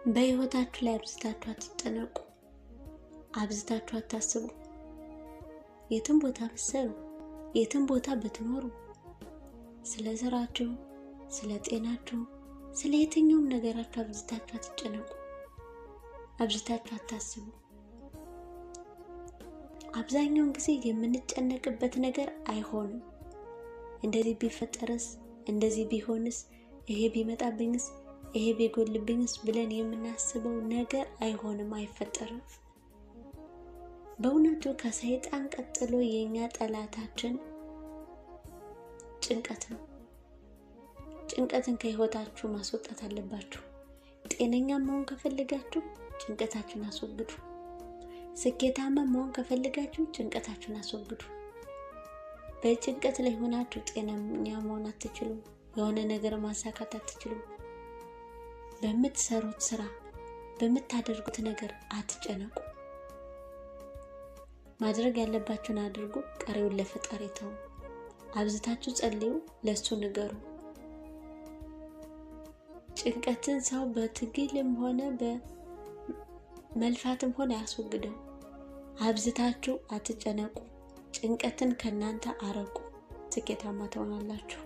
በህይወታችሁ ላይ አብዝታችሁ አትጨነቁ። አብዝታችሁ አታስቡ። የትም ቦታ ብትሰሩ፣ የትም ቦታ ብትኖሩ ስለ ስራችሁ፣ ስለ ጤናችሁ፣ ስለ የትኛውም ነገራችሁ አብዝታችሁ አትጨነቁ። አብዝታችሁ አታስቡ። አብዛኛውን ጊዜ የምንጨነቅበት ነገር አይሆንም። እንደዚህ ቢፈጠርስ፣ እንደዚህ ቢሆንስ፣ ይሄ ቢመጣብኝስ፣ ይሄ ቢጎልብኝስ ብለን የምናስበው ነገር አይሆንም፣ አይፈጠርም። በእውነቱ ከሰይጣን ቀጥሎ የኛ ጠላታችን ጭንቀት ነው። ጭንቀትን ከህይወታችሁ ማስወጣት አለባችሁ። ጤነኛ መሆን ከፈለጋችሁ ጭንቀታችሁን አስወግዱ። ስኬታማ መሆን ከፈለጋችሁ ጭንቀታችሁን አስወግዱ። በጭንቀት ላይ ሆናችሁ ጤነኛ መሆን አትችሉም። የሆነ ነገር ማሳካት አትችሉም። በምትሰሩት ስራ፣ በምታደርጉት ነገር አትጨነቁ። ማድረግ ያለባችሁን አድርጉ፣ ቀሪውን ለፈጣሪ ተው። አብዝታችሁ ጸልዩ፣ ለሱ ንገሩ። ጭንቀትን ሰው በትግልም ሆነ በመልፋትም ሆነ ያስወግደው። አብዝታችሁ አትጨነቁ። ጭንቀትን ከናንተ አረቁ። ስኬታማ ትሆናላችሁ።